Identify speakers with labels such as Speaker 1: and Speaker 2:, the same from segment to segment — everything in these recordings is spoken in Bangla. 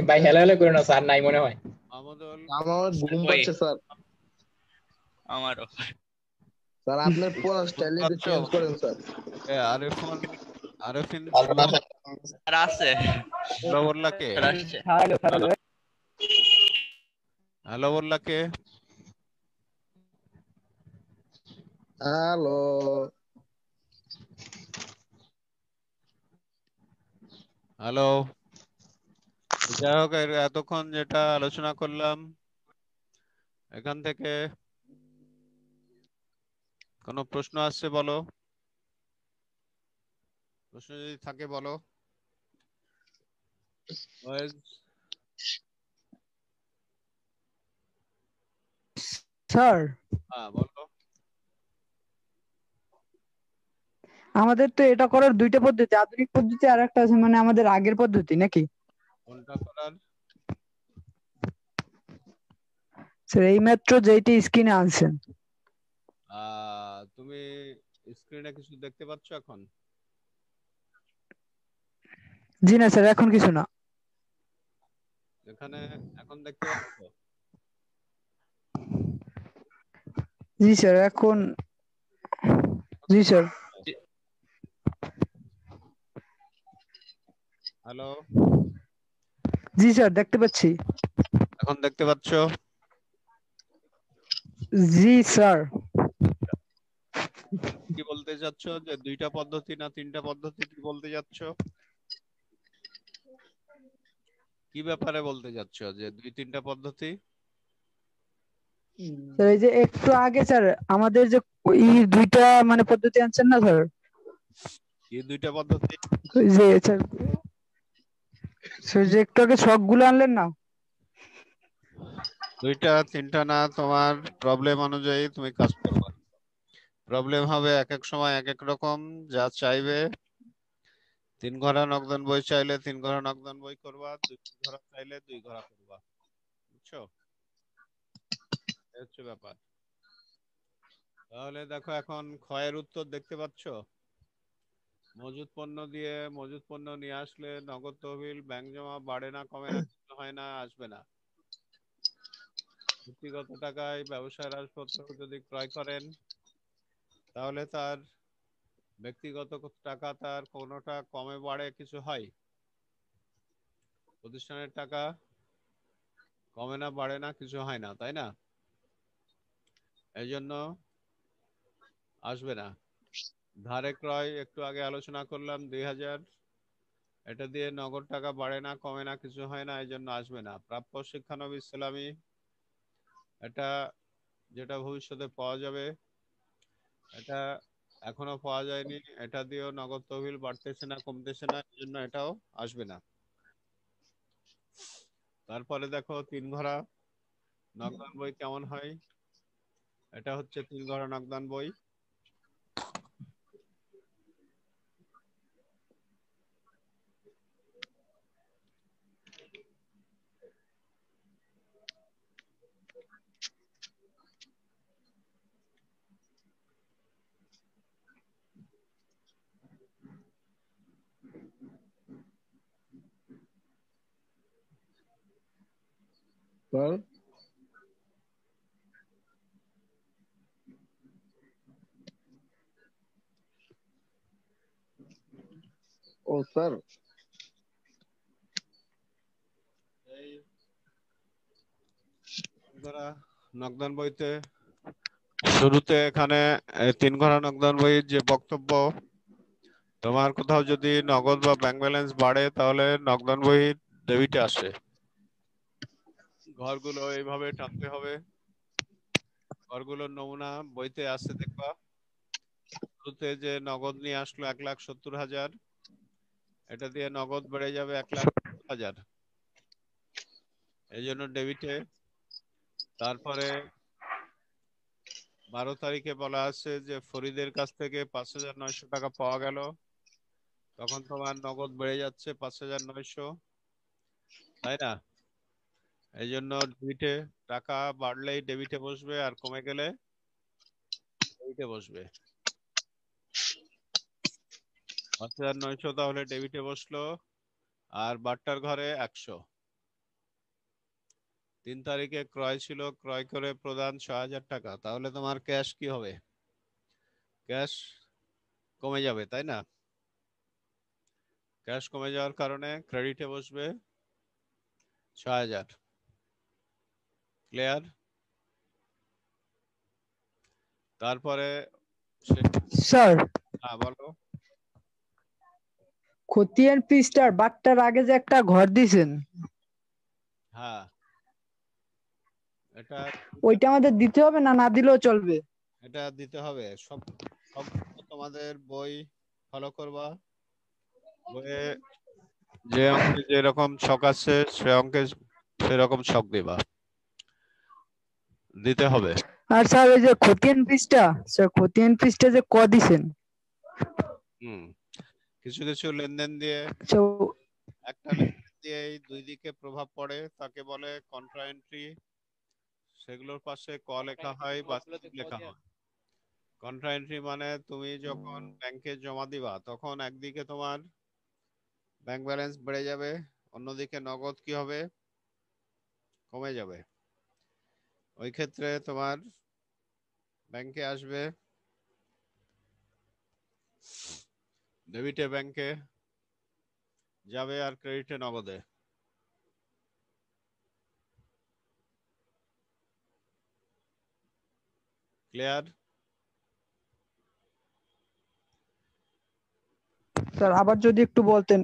Speaker 1: ভাই হেলো হেলো করে না স্যার, নাই মনে হয়।
Speaker 2: মাহমুদুল,
Speaker 3: আমার ঘুম
Speaker 4: কই
Speaker 3: পাচ্ছে স্যার।
Speaker 4: আমারও।
Speaker 3: স্যার আপনার পড়া স্টাইল একটু
Speaker 2: পাচ্ছ?
Speaker 3: চেঞ্জ করেন স্যার।
Speaker 2: আরিফিন, আরিফিন
Speaker 4: আর আছে
Speaker 2: হ্যালো বললা কে?
Speaker 4: স্যার আসছে।
Speaker 2: হ্যালো বললা কে?
Speaker 3: হ্যালো।
Speaker 2: হ্যালো। যাই হোক, এতক্ষণ যেটা আলোচনা করলাম, এখান থেকে কোনো প্রশ্ন আসছে বলো? প্রশ্ন যদি থাকে বলো।
Speaker 5: স্যার
Speaker 2: হ্যাঁ বলো।
Speaker 5: আমাদের তো এটা করার দুইটা পদ্ধতি, আধুনিক পদ্ধতি আর একটা আছে মানে আমাদের আগের পদ্ধতি নাকি?
Speaker 2: কোনটা করার?
Speaker 5: স্যার এই মাত্র যেইটি স্ক্রিনে আনছেন।
Speaker 2: তুমি স্ক্রিনে কিছু দেখতে পাচ্ছ এখন?
Speaker 5: জি না স্যার, এখন কিছু না।
Speaker 2: এখানে এখন দেখতে পাচ্ছ?
Speaker 5: জি স্যার এখন, জি স্যার।
Speaker 2: হ্যালো।
Speaker 5: জি স্যার দেখতে পাচ্ছি।
Speaker 2: এখন দেখতে পাচ্ছ?
Speaker 5: জি স্যার।
Speaker 2: কি বলতে চাচ্ছ, যে দুইটা পদ্ধতি না তিনটা পদ্ধতি কি বলতে যাচ্ছ? কি ব্যাপারে বলতে যাচ্ছ যে দুই তিনটা পদ্ধতি?
Speaker 5: স্যার এই যে একটু আগে স্যার আমাদের যে এই দুইটা মানে পদ্ধতি আনছেন না স্যার,
Speaker 2: কি দুইটা পদ্ধতি?
Speaker 5: ওই যে স্যার, স্যার যে একটু আগে শখ গুলো আনলেন না।
Speaker 2: দুইটা তিনটা না, তোমার প্রবলেম অনুযায়ী তুমি কাজ করবে। প্রবলেম হবে এক এক সময় এক এক রকম। যা চাইবে, 3 ঘরা নগদান বই চাইলে 3 ঘরা নগদান বই করবা, 2 ঘরা চাইলে 2 ঘরা করবা। বুঝছো? এই হচ্ছে ব্যাপার। তাহলে দেখো, এখন ক্ষয়ের উত্তর দেখতে পাচ্ছ? মজুদ পণ্য দিয়ে মজুদ পণ্য নিয়ে আসলে নগদ তহবিল ব্যাংক জমা বাড়ে না, কমে না, কিছু হয় না, আসবে না। ব্যক্তিগত টাকায় ব্যবসায়ের আসপত্র যদি ক্রয় করেন, তাহলে তার ব্যক্তিগত টাকা তার কোনোটা কমে বাড়ে কিছু হয়? প্রতিষ্ঠানের টাকা কমে না, বাড়ে না, কিছু হয় না, তাই না? এই জন্য আসবে না। ধারে ক্রয় একটু আগে আলোচনা করলাম 2000, এটা দিয়ে নগদ টাকা বাড়ে না, কমে না, কিছু হয় না, এই জন্য আসবে না। প্রাপ্য শিক্ষানব ইসলামী, এটা যেটা ভবিষ্যতে পাওয়া যাবে, এটা এখনো পাওয়া যায়নি, এটা দিয়েও নগদ তহবিল বাড়তেছে না, কমতেছে না, এই জন্য এটাও আসবে না। তারপরে দেখো 3 ঘরা নগদান বই কেমন হয়। এটা হচ্ছে 3 ঘরা নগদান বই।
Speaker 3: স্যার ও স্যার,
Speaker 2: এই 3 ঘরা নগদান বইতে শুরুতে এখানে 3 ঘরা নগদান বইয়ের যে বক্তব্য, তোমার কোথাও যদি নগদ বা ব্যাংক ব্যালেন্স বাড়ে, তাহলে নগদান বই ডেবিটে আসে। ঘরগুলো এইভাবে টানতে হবে। ঘরগুলোর নমুনা বইতে আসতে দেখবা। শুরুতে যে নগদ নিয়ে আসলো 1,70,000, এটা দিয়ে নগদ বেড়ে যাবে 1,70,000, এই জন্য ডেবিটে। তারপরে 12 তারিখে বলা আছে যে ফরিদের কাছ থেকে 5,900 টাকা পাওয়া গেল, তখন তোমার নগদ বেড়ে যাচ্ছে 5,900, তাই না? এই জন্য ডেবিটে, টাকা বাড়লেই ডেবিটে বসবে, আর কমে গেলে ডেবিটে বসবে। 5,900 তাহলে ডেবিটে বসলো। আর বাট্টার ঘরে 100। 3 তারিখে ক্রয় ছিল, ক্রয় করে প্রদান 6,000 টাকা, তাহলে তোমার ক্যাশ কি হবে? ক্যাশ কমে যাবে, তাই না? ক্যাশ কমে যাওয়ার কারণে ক্রেডিটে বসবে 6,000। ক্লিয়ার? তারপরে
Speaker 5: স্যার
Speaker 2: হ্যাঁ বলো।
Speaker 5: খতিয়ান পৃষ্ঠার বাট্টার আগে যে একটা ঘর দিছেন,
Speaker 2: হ্যাঁ, এটা
Speaker 5: ওইটা আমাদের দিতে হবে না না দিলেও চলবে?
Speaker 2: এটা দিতে হবে। সব সব তোমাদের বই ফলো করবা। বইয়ে যে অঙ্কে যেরকম ছক আছে সে অঙ্কে সেরকম ছক দিবা, দিতে হবে।
Speaker 5: আর স্যার ওই যে খতিয়ান পৃষ্ঠা, স্যার খতিয়ান পৃষ্ঠা যে দিছেন,
Speaker 2: কিছু কিছু লেনদেন দিয়ে,
Speaker 5: তো
Speaker 2: একটা লেনদেন দিয়ে দুই দিকে প্রভাব পড়ে, তাকে বলে কন্ট্রা এন্ট্রি। সেগুলোর পাশে লেখা হয় বা লেখা হয়। কন্ট্রা এন্ট্রি মানে তুমি যখন ব্যাংকে জমা দিবা তখন একদিকে তোমার ব্যাংক ব্যালেন্স বেড়ে যাবে, অন্যদিকে নগদ কি হবে? কমে যাবে। ওই ক্ষেত্রে তোমার ব্যাংকে আসবে, ডেবিটে ব্যাংকে যাবে আর ক্রেডিটে নগদে। ক্লিয়ার?
Speaker 5: স্যার আবার যদি একটু বলতেন।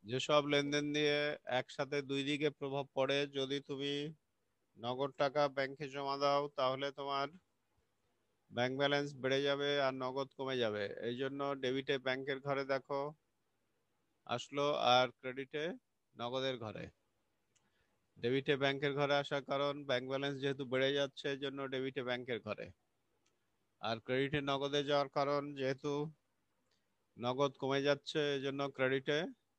Speaker 2: যেসব লেনদেন দিয়ে একসাথে দুই দিকে প্রভাব পড়ে, যদি তুমি নগদ টাকা ব্যাংকে জমা দাও তাহলে তোমার ব্যাংক ব্যালেন্স বেড়ে যাবে আর নগদ কমে যাবে। এই জন্য ডেবিটে ব্যাংকের ঘরে দেখো আসলো, আর ক্রেডিটে নগদের ঘরে। ডেবিটে ব্যাংকের ঘরে আসার কারণ ব্যাংক ব্যালেন্স যেহেতু বেড়ে যাচ্ছে এই জন্য ডেবিটে ব্যাংকের ঘরে, আর ক্রেডিটে নগদে যাওয়ার কারণ যেহেতু নগদ কমে যাচ্ছে এই জন্য ক্রেডিটে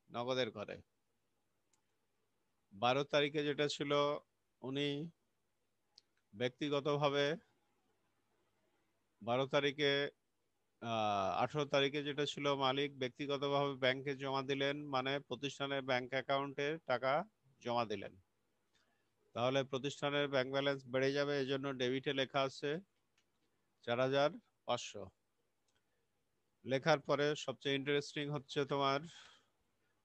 Speaker 2: নগদের ঘরে। 12 তারিখে যেটা ছিল, উনি ব্যক্তিগতভাবে 12 তারিখে 18 তারিখে যেটা ছিল, মালিক ব্যক্তিগতভাবে ব্যাংকে জমা দিলেন, মানে প্রতিষ্ঠানের ব্যাংক অ্যাকাউন্টে টাকা জমা দিলেন। তাহলে প্রতিষ্ঠানের ব্যাংক ব্যালেন্স বেড়ে যাবে, এই জন্য ডেবিটে লেখা আছে 4,500। লেখার পরে সবচেয়ে ইন্টারেস্টিং হচ্ছে তোমার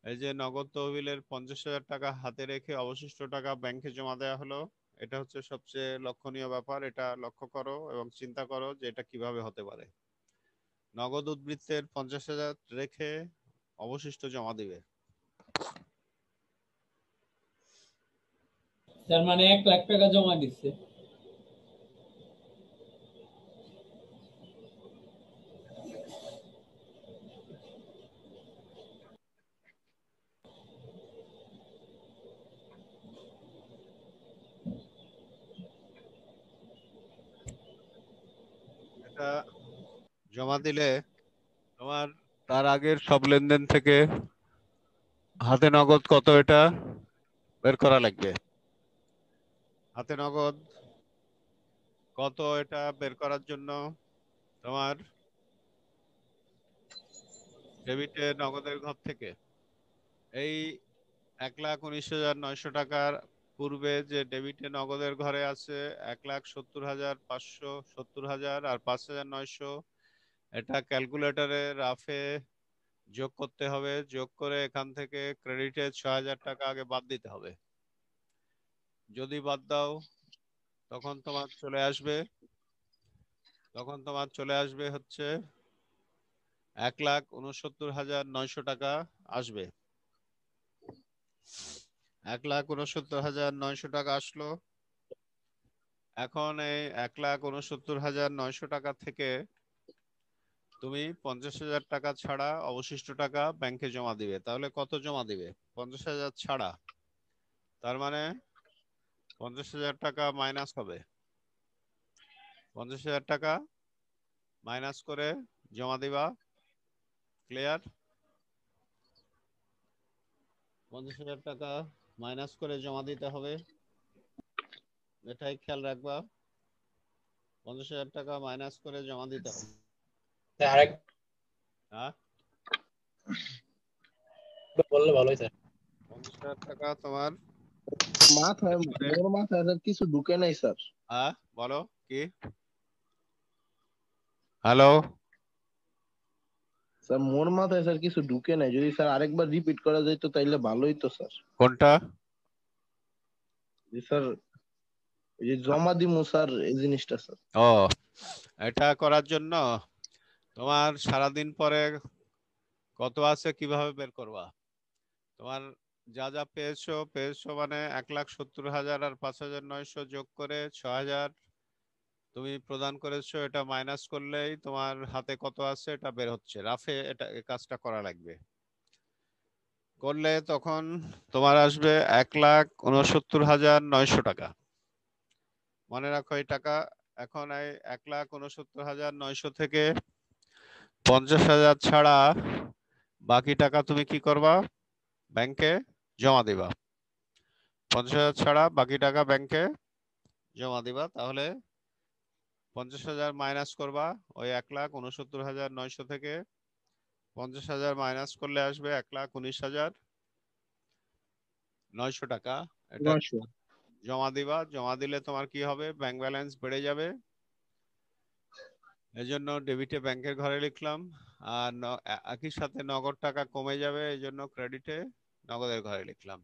Speaker 2: এই যে নগদ তহবিলের 50,000 টাকা হাতে রেখে অবশিষ্ট টাকা ব্যাংকে জমা দেওয়া হলো। এটা হচ্ছে সবচেয়ে লক্ষণীয় ব্যাপার। এটা লক্ষ্য করো এবং চিন্তা করো যে এটা কিভাবে হতে পারে। নগদ উদ্বৃত্তের 50,000 রেখে অবশিষ্ট জমা দিবে।
Speaker 1: তার মানে 1,00,000 টাকা জমা দিচ্ছে।
Speaker 2: এটা জমা দিলে তোমার তার আগের সব লেনদেন থেকে হাতে নগদ কত এটা বের করা লাগবে। হাতে নগদ কত এটা বের করার জন্য তোমার ডেবিটে নগদের ঘর থেকে এই 1,19,900 টাকার পূর্বে যে ডেবিটে নগদের ঘরে আছে 1,70,500, 70,000 আর 5,900, এটা ক্যালকুলেটরে রাফে যোগ করতে হবে। যোগ করে এখান থেকে ক্রেডিটে 6,000 টাকা আগে বাদ দিতে হবে। যদি বাদ দাও তখন তোমার চলে আসবে হচ্ছে 1,69,900 টাকা আসবে। 1,69,900 টাকা আসলো। এখন এই 1,69,900 টাকা থেকে তুমি 50,000 টাকা ছাড়া অবশিষ্ট টাকা ব্যাংকে জমা দিবে। তাহলে কত জমা দিবে? 50,000 ছাড়া, তার মানে 50,000 টাকা মাইনাস হবে। 50,000 টাকা মাইনাস করে জমা দিবা। ক্লিয়ার? 50,000 টাকা মাইনাস করে জমা দিতে হবে, এটাই খেয়াল রাখবা। 50,000 টাকা মাইনাস করে জমা দিতে হবে।
Speaker 1: আরেক
Speaker 2: হ্যাঁ,
Speaker 1: বললে ভালো হয় স্যার।
Speaker 2: 50,000 টাকা তোমার
Speaker 3: মাথায় মোর মাথায় স্যার কিছু ঢুকে নাই স্যার।
Speaker 2: বলো কি? হ্যালো,
Speaker 3: স্যার মোর মাথায় স্যার কিছু ঢুকে নাই, যদি স্যার আরেকবার রিপিট করা যেত তাইলে ভালোই তো স্যার।
Speaker 2: কোনটা?
Speaker 3: জি স্যার, এই যে জমা দিমু স্যার এই জিনিসটা স্যার।
Speaker 2: ও, এটা করার জন্য তোমার সারাদিন পরে কত আছে কিভাবে বের করবা? তোমার যা যা পেয়েছো মানে 1,70,000 আর 5,900 যোগ করে 6,000 তুমি প্রদান করেছো, এটা মাইনাস করলেই তোমার হাতে কত আছে এটা বের হচ্ছে। রাফে এটা এই কাজটা করা লাগবে। করলে তখন তোমার আসবে 1,69,900 টাকা। মনে রাখো এই টাকা এখন এই 1,69,900 থেকে 50,000 ছাড়া বাকি টাকা তুমি কি করবা? ব্যাংকে জমা দিবা। 50,000 ছাড়া বাকি টাকা ব্যাংকে জমা দিবা। তাহলে 50,000 মাইনাস করবা ওই 1,69,900 থেকে 50,000 মাইনাস করলে আসবে 1,19,900 টাকা। এটা
Speaker 3: 900।
Speaker 2: জমা দিবা। জমা দিলে তোমার কি হবে? ব্যাংক ব্যালেন্স বেড়ে যাবে। এজন্য ডেবিটে ব্যাংকের ঘরে লিখলাম। আর একই সাথে নগদ টাকা কমে যাবে, এজন্য ক্রেডিটে নগদের ঘরে লিখলাম।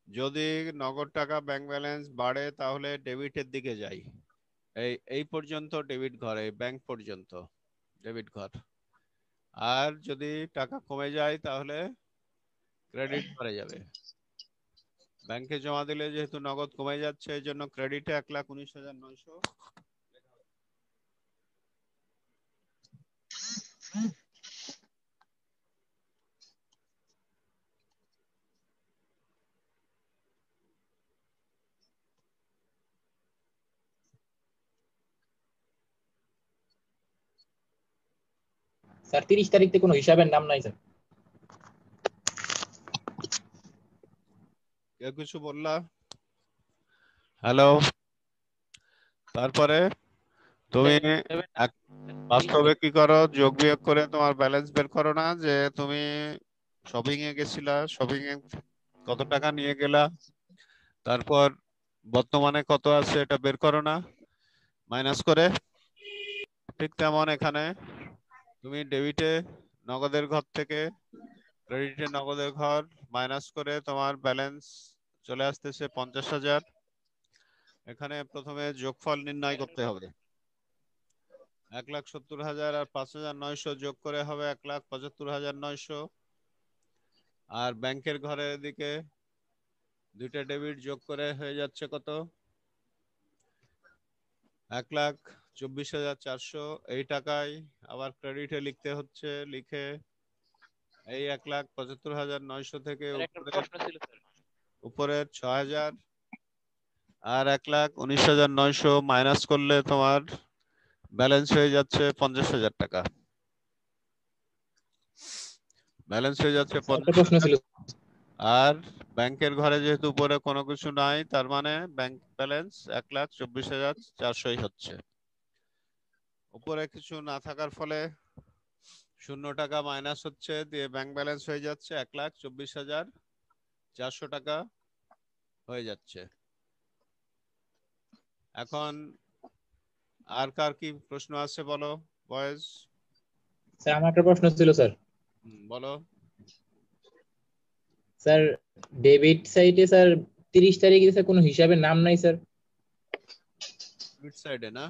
Speaker 2: যদি নগদ টাকা ব্যাংক ব্যালেন্স বাড়ে তাহলে ডেবিটের দিকে যাই। এই পর্যন্ত ডেবিট ঘর, এই ব্যাংক পর্যন্ত ডেবিট ঘর। আর যদি টাকা কমে যায় তাহলে ক্রেডিট ঘরে যাবে। ব্যাংকে জমা দিলে যেহেতু নগদ কমে যাচ্ছে এই জন্য ক্রেডিটে 1,19,900।
Speaker 6: স্যার 30 তারিখে কোনো হিসাবের নাম নাই স্যার।
Speaker 2: কেউ কিছু বললা? হ্যালো, তারপরে তুমি বাস্তবে কি করো? যোগ বিয়োগ করে তোমার ব্যালেন্স বের করো না? যে তুমি শপিং এ গেছিলা, শপিং এ কত টাকা নিয়ে গেলা, তারপর বর্তমানে কত আছে এটা বের করো না মাইনাস করে? ঠিক তেমন এখানে তুমি ডেবিটে নগদের ঘর থেকে ক্রেডিটে নগদের ঘর মাইনাস করে তোমার ব্যালেন্স চলে আসতেছে 50,000। এখানে প্রথমে যোগফল নির্ণয় করতে হবে। 1,70,000 আর 5,900 যোগ করে হবে 1,75,900। আর ব্যাংকের ঘরের দিকে দুইটা ডেবিট যোগ করে হয়ে যাচ্ছে কত? 1,24,400। এই টাকায় আবার ক্রেডিটে লিখতে হচ্ছে। লিখে এই 1,75,900 থেকে
Speaker 4: একটা প্রশ্ন ছিল স্যার।
Speaker 2: উপরের 6,000 আর 1,19,900 মাইনাস করলে তোমার ব্যালেন্স হয়ে যাচ্ছে 50,000 টাকা। ব্যালেন্স হয়ে যাচ্ছে
Speaker 6: একটা প্রশ্ন
Speaker 2: 50,000।
Speaker 6: ছিল।
Speaker 2: আর ব্যাংকের ঘরে যেহেতু উপরে কোনো কিছু নাই, তার মানে ব্যাংক ব্যালেন্স 1,24,400 হচ্ছে। উপরে কিছু না থাকার ফলে 0 টাকা মাইনাস হচ্ছে, দিয়ে ব্যাংক ব্যালেন্স হয়ে যাচ্ছে 1,24,400 টাকা হয়ে যাচ্ছে। এখন আর কার কি প্রশ্ন আছে বলো বয়েজ?
Speaker 6: স্যার আমার একটা প্রশ্ন ছিল স্যার।
Speaker 2: বলো।
Speaker 6: স্যার ডেবিট সাইটে স্যার 30 তারিখে স্যার কোনো হিসাবের নাম নাই স্যার।
Speaker 2: ডেবিট সাইডে না,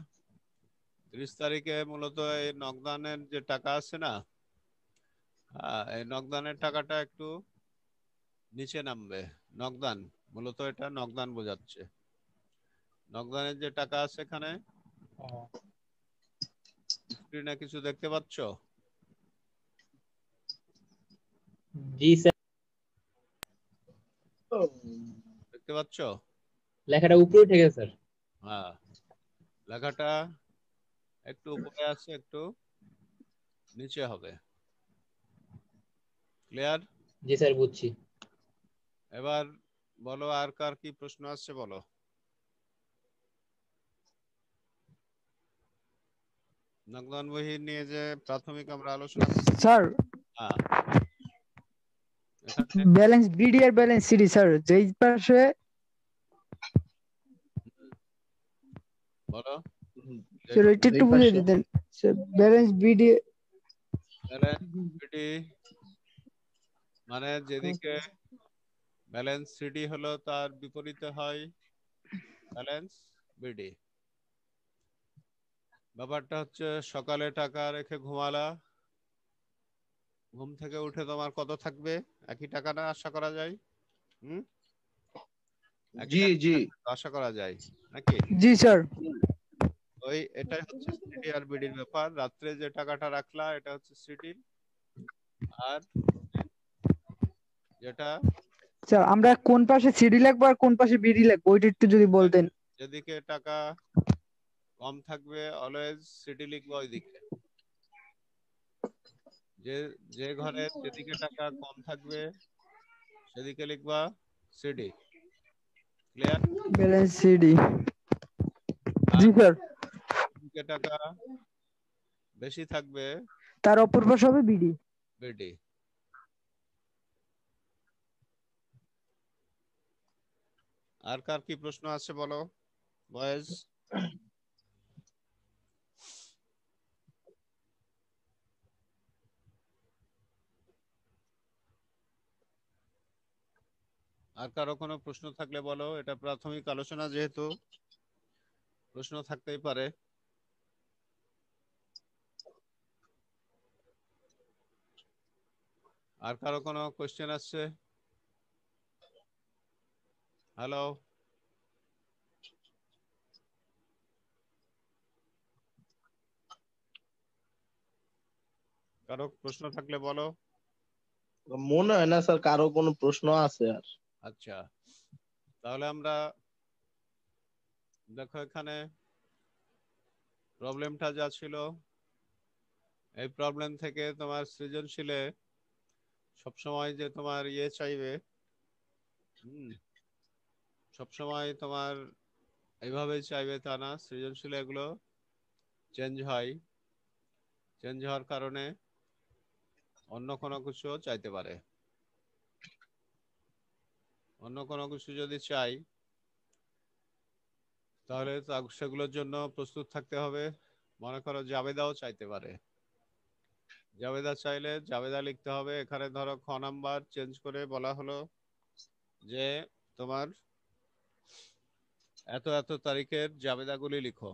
Speaker 2: 30 তারিখে মূলত এই নগদানের যে টাকা আছে না, এই নগদানের টাকাটা একটু নিচে নামবে। নগদান মূলত এটা নগদান বোঝাচ্ছে। নগদানের যে টাকা আছে এখানে স্ক্রিনে কিছু দেখতে পাচ্ছ?
Speaker 6: জি স্যার।
Speaker 2: দেখতে পাচ্ছ?
Speaker 6: লেখাটা উপরে উঠে গেছে স্যার।
Speaker 2: হ্যাঁ, লেখাটা একটু উপরে আছে, একটু নিচে হবে। ক্লিয়ার?
Speaker 6: জি স্যার বুঝছি।
Speaker 2: এবার বলো আর কার কি প্রশ্ন আসছে বলো। নগদান বহি নিয়ে যে প্রাথমিক আমরা আলোচনা
Speaker 5: স্যার
Speaker 2: হ্যাঁ এখানে
Speaker 5: ব্যালেন্স বিডি আর ব্যালেন্স সিডি স্যার, যেই পাশে
Speaker 2: বলো
Speaker 5: স্যার ওইটা একটু বুঝিয়ে দিতেন sir. Balance BD
Speaker 2: balance CD মানে যেদিকে ব্যালেন্স সিডি হলো তার বিপরীতে হয় ব্যালেন্স বিডি। ব্যাপারটা হচ্ছে সকালে টাকা রেখে ঘুমালা, ঘুম থেকে উঠে তোমার কত থাকবে? একই টাকা না আশা করা যায়? হুম, একই
Speaker 3: জি
Speaker 2: টাকা
Speaker 3: জি
Speaker 2: আশা করা যায় নাকি?
Speaker 5: জি স্যার।
Speaker 2: ওই এটাই হচ্ছে সিডি আর বিডির ব্যাপার। রাত্রে যে টাকাটা রাখলা এটা হচ্ছে সিডি, আর যেটা
Speaker 5: স্যার আমরা কোন পাশে সিডি লিখবো আর কোন পাশে বিডি লিখবো ওইটা একটু যদি বলতেন।
Speaker 2: যেদিকে টাকা কম থাকবে অলওয়েজ সিডি লিখবা ওইদিকে, যে যে ঘরে যেদিকে টাকা কম থাকবে সেদিকে লিখবা সিডি। ক্লিয়ার?
Speaker 5: Balance CD.
Speaker 2: আর
Speaker 5: জি স্যার।
Speaker 2: যেদিকে টাকা বেশি থাকবে
Speaker 5: তার অপর পাশে হবে বিডি।
Speaker 2: বিডি। আর কার কি প্রশ্ন আছে বলো বয়েজ? আর কারো কোনো প্রশ্ন থাকলে বলো, এটা প্রাথমিক আলোচনা যেহেতু প্রশ্ন থাকতেই পারে। আর কারো কোনো কোশ্চেন আছে? হ্যালো, কারো প্রশ্ন থাকলে বলো।
Speaker 3: মনে হয় না স্যার কারো কোনো প্রশ্ন আছে আর।
Speaker 2: আচ্ছা, তাহলে আমরা দেখো এখানে প্রবলেমটা যা ছিল, এই প্রবলেম থেকে তোমার সৃজনশীলে সবসময় যে তোমার ইয়ে চাইবে, সবসময় তোমার এইভাবে চাইবে তা না, সৃজনশীলে এগুলো চেঞ্জ হয়, চেঞ্জ হওয়ার কারণে অন্য কোনো কিছু চাইতে পারে। অন্য কোনো কিছু যদি চাই তাহলে সেগুলোর জন্য প্রস্তুত থাকতে হবে। মনে করো জাবেদাও চাইতে পারে, জাবেদা চাইলে জাবেদা লিখতে হবে। এখানে ধরো খ নাম্বার চেঞ্জ করে বলা হলো যে তোমার এত এত তারিখের জাবেদাগুলি লিখো,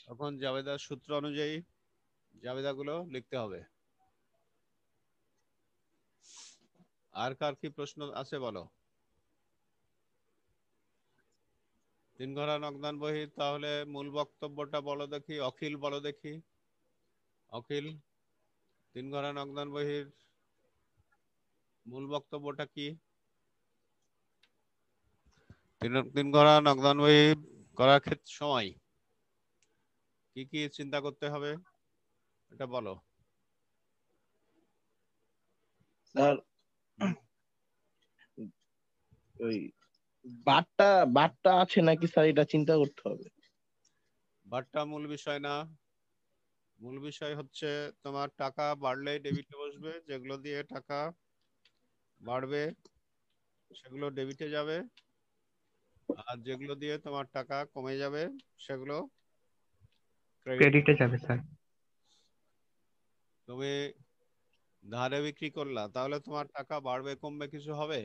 Speaker 2: তখন জাবেদার সূত্র অনুযায়ী জাবেদাগুলো লিখতে হবে। আর কার কি প্রশ্ন আছে বলো? 3 ঘরা নগদান বহি, তাহলে মূল বক্তব্যটা বলো দেখি, অখিল বলো দেখি। অখিল, 3 ঘরা নগদান বহির মূল বক্তব্যটা কি? 3 ঘরা নগদান বহি করার ক্ষেত্রে সময় কি কি চিন্তা করতে হবে এটা বলো।
Speaker 3: স্যার ওই বারটা বারটা আছে নাকি স্যার এটা চিন্তা করতে হবে।
Speaker 2: বারটা মূল বিষয় না, মূল বিষয় হচ্ছে তোমার টাকা বাড়লেই ডেবিটে বসবে, যেগুলো দিয়ে টাকা বাড়বে সেগুলো ডেবিটে যাবে, আর যেগুলো দিয়ে তোমার টাকা কমে যাবে সেগুলো ক্রেডিট।
Speaker 7: ক্রেডিটে যাবে স্যার।
Speaker 2: তুমি ধারে বিক্রি করলা, তাহলে তোমার টাকা বাড়বে কমবে কিছু হবে?